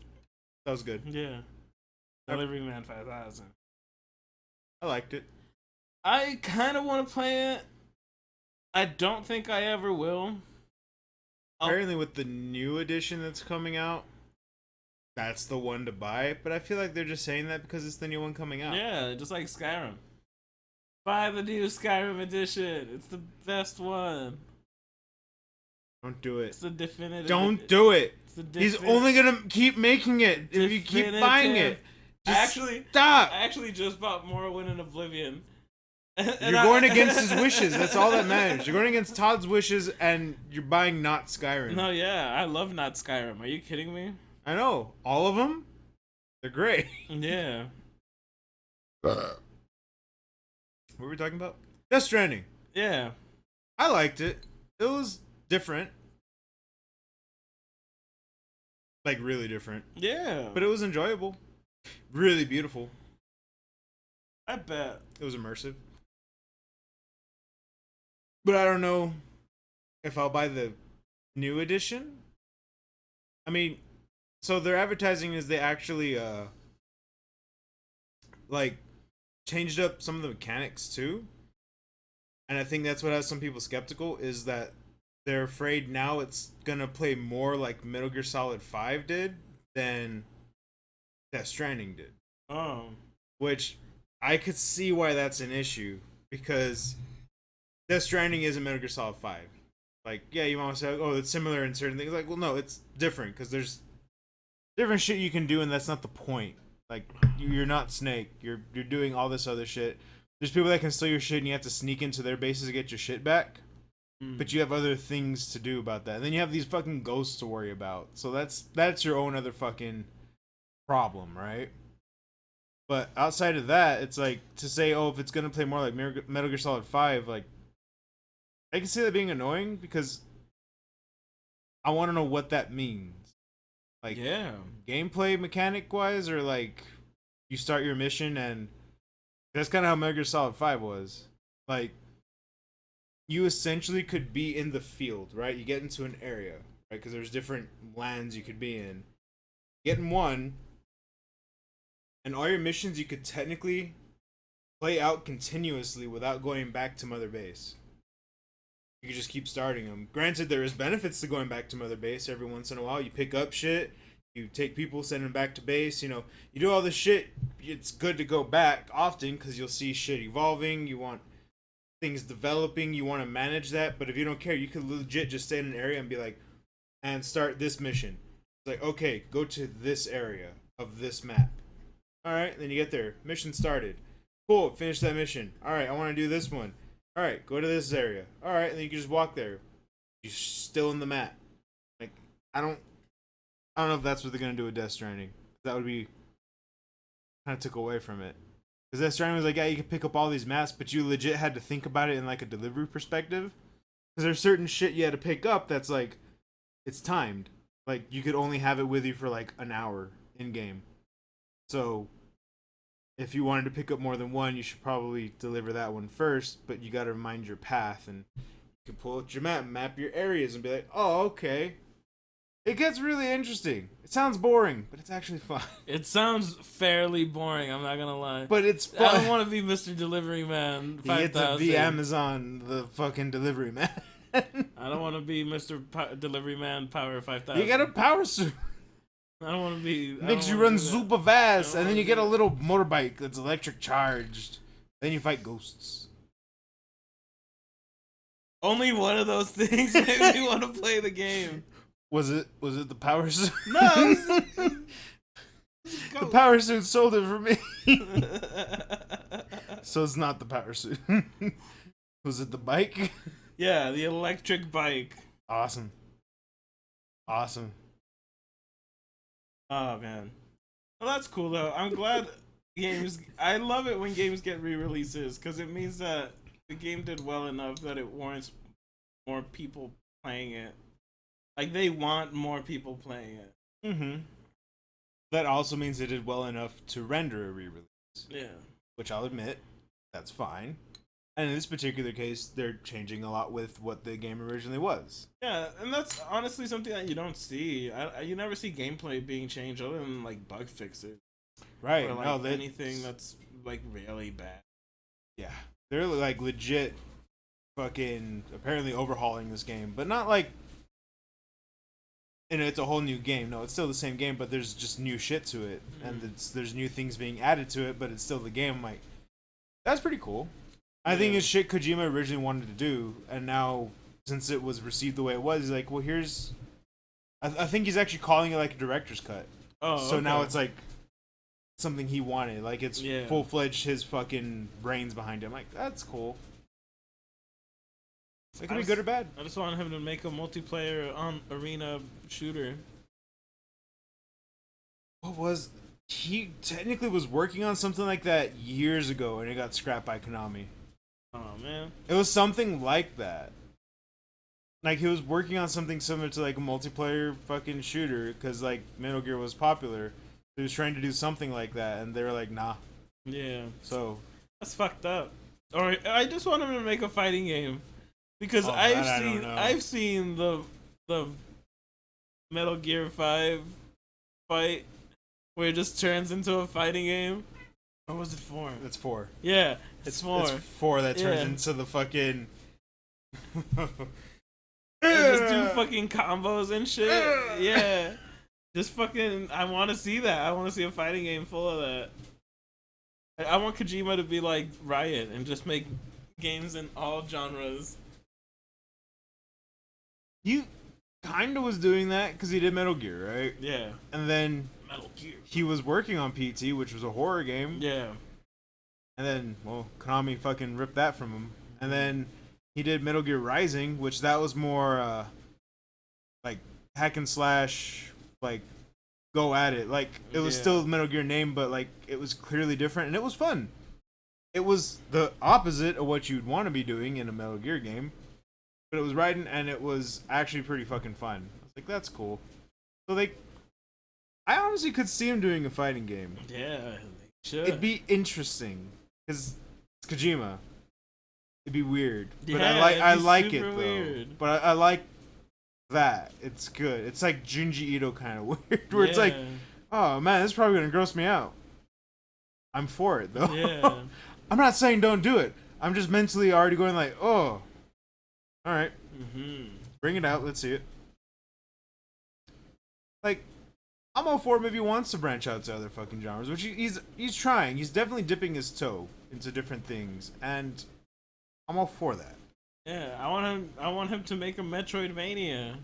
was good. Yeah. Delivery Man 5000. I liked it. I kind of want to play it. I don't think I ever will. Apparently, with the new edition that's coming out, that's the one to buy. But I feel like they're just saying that because it's the new one coming out. Yeah, just like Skyrim. Buy the new Skyrim edition. It's the best one. Don't do it. It's the definitive. Don't do it. He's Definitive. only gonna keep making it if you keep buying it. Just stop. I actually just bought Morrowind and Oblivion. You're going against his wishes. That's all that matters. You're going against Todd's wishes, and you're buying not Skyrim. No, yeah, I love not Skyrim. Are you kidding me? I know. All of them? They're great. Yeah. What were we talking about? Death Stranding. Yeah. I liked it. It was different. Like, really different. Yeah. But it was enjoyable. Really beautiful. I bet. It was immersive. But I don't know if I'll buy the new edition. I mean, so their advertising is they actually like changed up some of the mechanics too. And I think that's what has some people skeptical, is that they're afraid now it's gonna play more like Metal Gear Solid 5 did than Death Stranding did. Oh. Which I could see why that's an issue, because Death Stranding isn't Metal Gear Solid 5. Like, yeah, you might say, oh, it's similar in certain things. Like, well, no, it's different, because there's different shit you can do, and that's not the point. Like, you're not Snake. You're doing all this other shit. There's people that can steal your shit, and you have to sneak into their bases to get your shit back. But you have other things to do about that. And then you have these fucking ghosts to worry about. So that's your own other fucking problem, right? But outside of that, it's like, to say, oh, if it's gonna play more like Metal Gear Solid 5, like, I can see that being annoying, because I want to know what that means. Like, Yeah. gameplay mechanic wise, or like, you start your mission and that's kind of how Metal Gear Solid 5 was. Like, you essentially could be in the field, right? You get into an area, right? Because there's different lands you could be in. Get in one, and all your missions you could technically play out continuously without going back to Mother Base. You could just keep starting them. Granted, there is benefits to going back to Mother Base every once in a while. You pick up shit, you take people, send them back to base. You do all this shit. It's good to go back often because you'll see shit evolving. You want things developing. You want to manage that. But if you don't care, you could legit just stay in an area and be like, and start this mission. It's like, okay, go to this area of this map. All right, then you get there. Mission started. Cool, finish that mission. All right, I want to do this one. All right, go to this area. All right, and then you can just walk there. You're still in the map. Like, I don't know if that's what they're gonna do with Death Stranding. That would be kind of took away from it. Because Death Stranding was like, yeah, you could pick up all these maps, but you legit had to think about it in like a delivery perspective. Because there's certain shit you had to pick up that's like, it's timed. Like, you could only have it with you for like an hour in game. So if you wanted to pick up more than one, you should probably deliver that one first, but you got to mind your path, and you can pull out your map your areas, and be like, oh, okay. It gets really interesting. It sounds boring, but it's actually fun. It sounds fairly boring, I'm not gonna lie. But it's fun. I don't want to be Mr. Delivery Man 5000. You get to be Amazon, the fucking delivery man. I don't want to be Mr. Delivery Man Power 5000. You get a power suit. I don't want to be. Makes you run super fast, and then you get a little motorbike that's electric charged. Then you fight ghosts. Only one of those things made me want to play the game. Was it the power suit? No. The power suit sold it for me. So it's not the power suit. Was it the bike? Yeah, the electric bike. Awesome. Awesome. Oh man. Well, that's cool though. I'm glad games. I love it when games get re-releases because it means that the game did well enough that it warrants more people playing it. Like they want more people playing it. Mm-hmm. That also means they did well enough to render a re-release. Yeah. Which I'll admit, that's fine. And in this particular case, they're changing a lot with what the game originally was. Yeah, and that's honestly something that you don't see. You never see gameplay being changed other than like bug fixes. Right. Or like no, anything that's like really bad. Yeah. They're like legit fucking apparently overhauling this game. But not like and it's a whole new game. No, it's still the same game, but there's just new shit to it. Mm-hmm. And there's new things being added to it, but it's still the game. I'm like, that's pretty cool. I think it's shit Kojima originally wanted to do, and now since it was received the way it was, he's like, well, here's. I think he's actually calling it like a director's cut. Oh, so okay. Now it's like something he wanted, like it's full fledged his fucking brains behind him. Like that's cool. It can be good or bad. I just want him to make a multiplayer arena shooter. What was he technically was working on something like that years ago, and it got scrapped by Konami. Oh man, it was something like that. Like he was working on something similar to like a multiplayer fucking shooter because like Metal Gear was popular. He was trying to do something like that, and they were like, nah. Yeah. So that's fucked up. Or I just want him to make a fighting game because I've seen the Metal Gear 5 fight where it just turns into a fighting game. Or was it 4? It's 4. Yeah, it's 4. It's 4 that turns into the fucking. Just do fucking combos and shit. Yeah. Just fucking. I want to see that. I want to see a fighting game full of that. I want Kojima to be like Riot and just make games in all genres. He kind of was doing that because he did Metal Gear, right? Yeah. And then Metal Gear. He was working on PT, which was a horror game. Yeah. And then, well, Konami fucking ripped that from him. And then he did Metal Gear Rising, which that was more like hack and slash, like go at it. Like it was still Metal Gear name, but like it was clearly different, and it was fun. It was the opposite of what you'd want to be doing in a Metal Gear game, but it was riding, and it was actually pretty fucking fun. I was like, that's cool. So I honestly could see him doing a fighting game. Yeah, they should. It'd be interesting because it's Kojima. It'd be weird, but yeah, I like it though. Weird. But I like that. It's good. It's like Junji Ito kind of weird, where it's like, oh man, this is probably gonna gross me out. I'm for it though. Yeah. I'm not saying don't do it. I'm just mentally already going like, oh, all right, bring it out. Let's see it. Like, I'm all for him if he wants to branch out to other fucking genres, which he's trying. He's definitely dipping his toe into different things, and I'm all for that. Yeah, I want him to make a Metroidvania.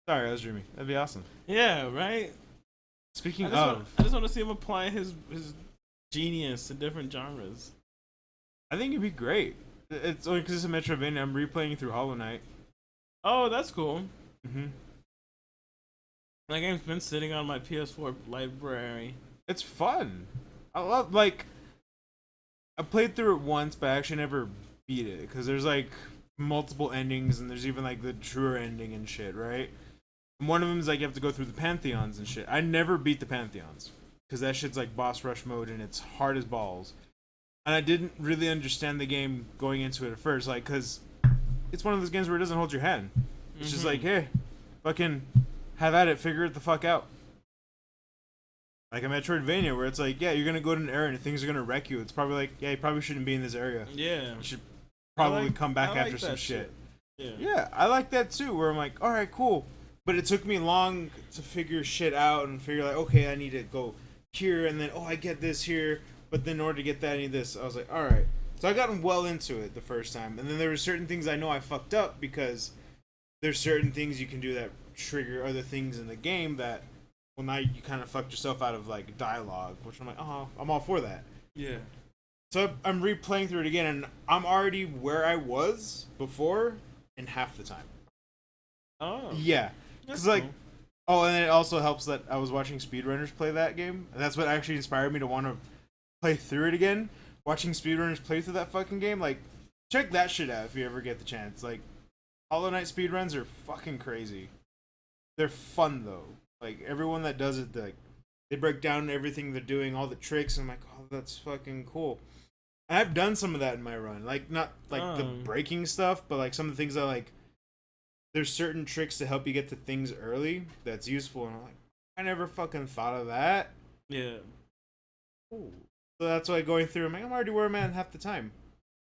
Sorry, I was dreaming. That'd be awesome. Yeah, right. Speaking I just want to see him apply his genius to different genres. I think it'd be great. It's only because it's a Metroidvania. I'm replaying through Hollow Knight. Oh, that's cool. That game's been sitting on my PS4 library. It's fun. I love, like, I played through it once, but I actually never beat it because there's like multiple endings, and there's even like the truer ending and shit, right? And one of them is like you have to go through the Pantheons and shit. I never beat the Pantheons because that shit's like boss rush mode and it's hard as balls. And I didn't really understand the game going into it at first, like, because it's one of those games where it doesn't hold your hand. It's just like, hey, fucking have at it, figure it the fuck out. like a Metroidvania where it's like, yeah, you're gonna go to an area and things are gonna wreck you. It's probably like, yeah, you probably shouldn't be in this area. Yeah. You should probably like- come back I like after some that shit. Yeah. Yeah, I like that too. Where I'm like, all right, cool. But it took me long to figure shit out and figure like, okay, I need to go here and then I get this here. But then in order to get that, I need this. I was like, all right. So I got well into it the first time, and then there were certain things I know I fucked up because there's certain things you can do that trigger other things in the game that, well, now you kind of fucked yourself out of like dialogue, which I'm like, oh, I'm all for that. Yeah. So I'm replaying through it again, and I'm already where I was before in half the time. Oh. Yeah, because like, oh, and then it also helps that I was watching speedrunners play that game, and that's what actually inspired me to want to play through it again. Watching speedrunners play through that fucking game, like, check that shit out if you ever get the chance. Like, Hollow Knight speedruns are fucking crazy. They're fun though. Like everyone that does it, like, they break down everything they're doing, all the tricks. And I'm like, oh, that's fucking cool. And I've done some of that in my run, like not like the breaking stuff, but like some of the things that like. There's certain tricks to help you get to things early that's useful, and I'm like, I never fucking thought of that. Yeah. Ooh. So that's why going through, I'm like, I'm already where I'm at half the time.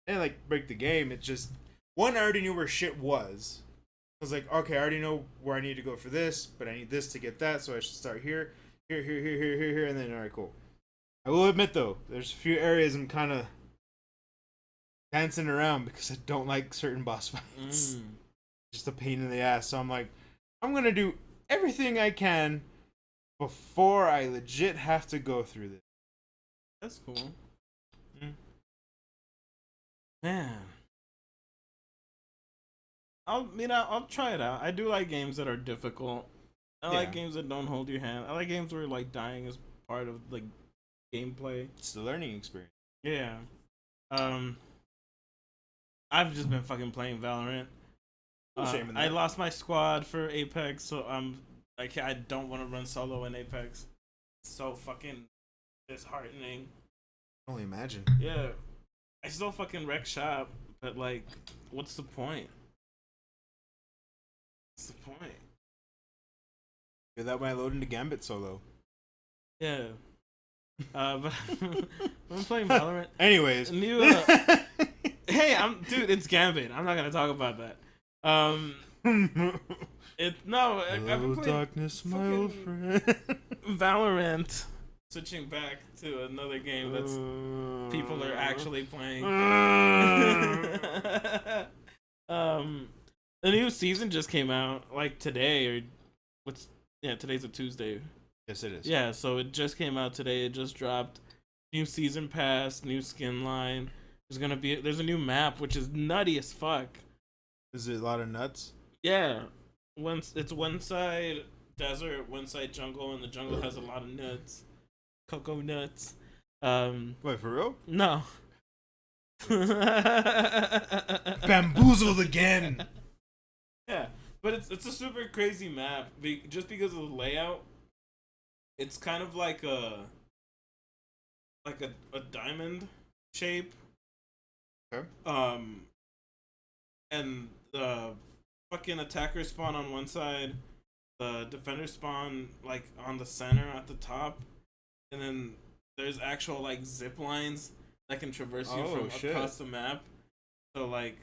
And like break the game, it's just one, I already knew where shit was. I was like, okay, I already know where I need to go for this, but I need this to get that, so I should start here, here, and then alright, cool. I will admit though, there's a few areas I'm kind of dancing around because I don't like certain boss fights. Just a pain in the ass. So I'm like, I'm gonna do everything I can before I legit have to go through this. That's cool. Man. I'll try it out. I do like games that are difficult. I like games that don't hold your hand. I like games where like dying is part of like gameplay. It's the learning experience. Yeah. I've just been fucking playing Valorant. I lost my squad for Apex, so I don't want to run solo in Apex. It's so fucking disheartening. I can only imagine. Yeah. I still fucking wreck shop, but like, what's the point? What's the point? Yeah, that when I load into Gambit solo. Yeah. But I'm playing Valorant. Anyways. New, hey, dude, it's Gambit. I'm not gonna talk about that. I've been playing darkness, my old friend. Valorant. Switching back to another game that's people are actually playing. The new season just came out like today today's a Tuesday. Yes, it is. Yeah, so it just came out today. It just dropped. New season pass, new skin line. There's a new map which is nutty as fuck. Is it a lot of nuts? Yeah. It's one side desert, one side jungle, and the jungle has a lot of nuts. Cocoa nuts. Wait, for real? No. Bamboozled again. Yeah, but it's a super crazy map just because of the layout. It's kind of like a diamond shape. Okay. And the fucking attackers spawn on one side, the defenders spawn like on the center at the top, and then there's actual like zip lines that can traverse you from across the map. So like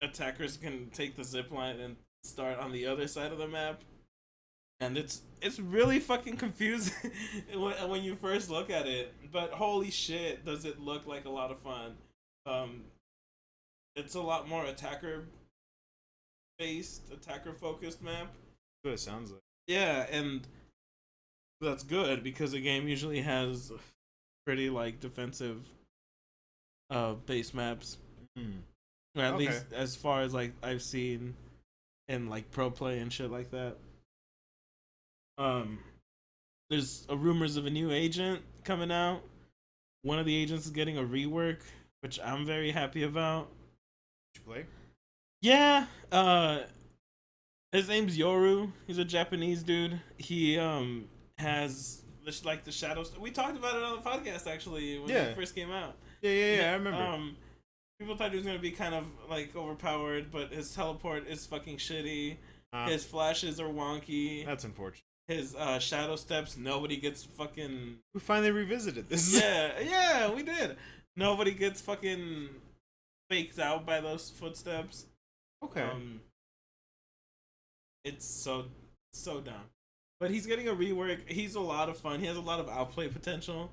attackers can take the zip line and start on the other side of the map, and it's really fucking confusing when you first look at it. But holy shit, does it look like a lot of fun? It's a lot more attacker focused map. That's what it sounds like. Yeah, and that's good because the game usually has pretty like defensive base maps. Or at least as far as like I've seen in like pro play and shit like that. There's rumors of a new agent coming out. One of the agents is getting a rework, which I'm very happy about. Did you play? Yeah, his name's Yoru. He's a Japanese dude. He has the shadows. We talked about it on the podcast actually when it first came out. Yeah, I remember. People thought he was gonna be kind of like overpowered, but his teleport is fucking shitty. His flashes are wonky. That's unfortunate. his shadow steps. Nobody gets fucking. We finally revisited this. Yeah, we did. Nobody gets fucking faked out by those footsteps. Okay. It's so dumb. But he's getting a rework. He's a lot of fun. He has a lot of outplay potential.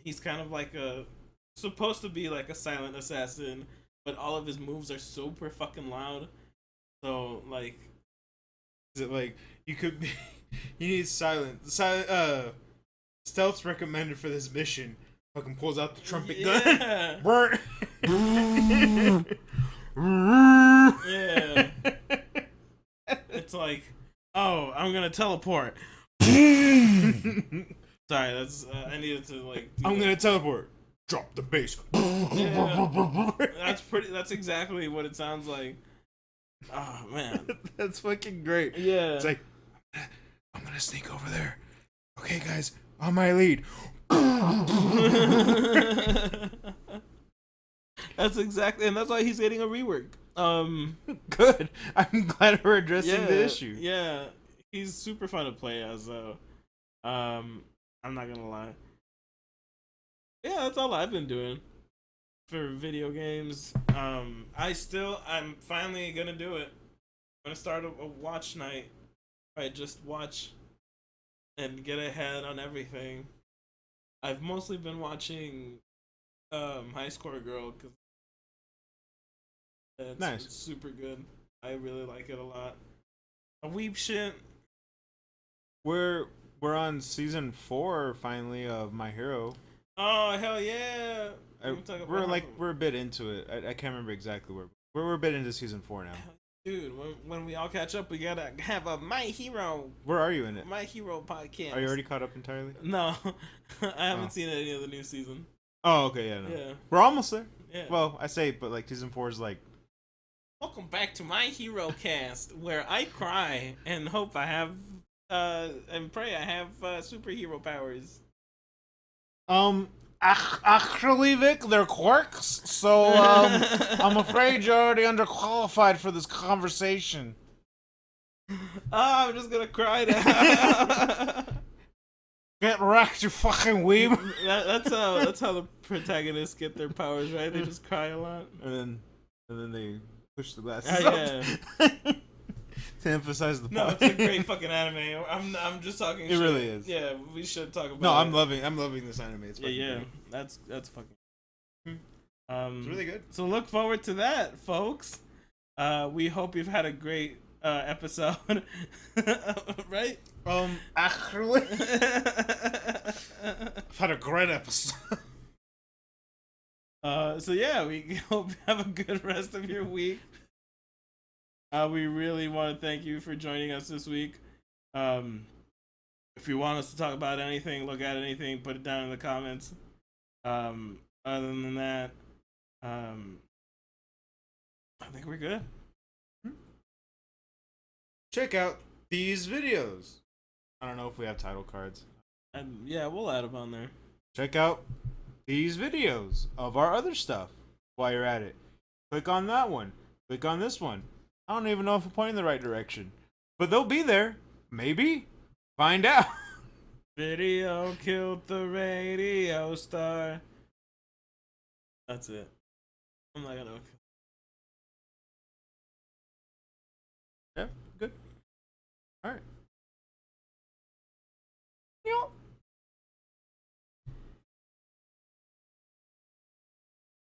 He's kind of like supposed to be like a silent assassin, but all of his moves are super fucking loud. So like, is it like you could be? You need silent. Stealth's recommended for this mission. Fucking pulls out the trumpet gun. Burn. Yeah. It's like, oh, I'm gonna teleport. Sorry, that's I needed to like. I'm gonna teleport. Drop the bass. Yeah. That's exactly what it sounds like. Oh man, that's fucking great. Yeah. It's like, I'm gonna sneak over there. Okay, guys, on my lead. That's exactly, and that's why he's getting a rework. Good. I'm glad we're addressing the issue. Yeah, he's super fun to play as though. I'm not gonna lie. Yeah, that's all I've been doing for video games. I'm finally gonna do it. I'm gonna start a watch night. I just watch and get ahead on everything. I've mostly been watching High Score Girl because it's super good. I really like it a lot. A weep shit. We're on season 4 finally of My Hero. Oh hell yeah! We're a bit into it. I can't remember exactly where. We're a bit into season 4 now. Dude, when we all catch up, we gotta have a My Hero. Where are you in it? My Hero podcast. Are you already caught up entirely? No, I haven't seen any of the new season. Oh, okay, yeah, no. Yeah. We're almost there. Yeah. Well, I say, but like season 4 is like. Welcome back to My Hero Cast, where I cry and hope I have, and pray I have superhero powers. Actually, Vic, they're quirks, so I'm afraid you're already underqualified for this conversation. Oh, I'm just gonna cry now. Get wrecked, you fucking weeb. That's how the protagonists get their powers, right? They just cry a lot, and then they push the glasses up. To emphasize the point. No, it's a great fucking anime. I'm just talking. It really is. Yeah, we should talk about. No, it. I'm loving this anime. It's fucking great. That's fucking. It's really good. So look forward to that, folks. We hope you've had a great episode, right? Actually, I've had a great episode. So yeah, we hope you have a good rest of your week. We really want to thank you for joining us this week. If you want us to talk about anything, look at anything, put it down in the comments. Other than that, I think we're good. Check out these videos. I don't know if we have title cards. Yeah, we'll add them on there. Check out these videos of our other stuff while you're at it. Click on that one. Click on this one. I don't even know if we're pointing the right direction. But they'll be there. Maybe. Find out. Video killed the radio star. That's it. I'm not gonna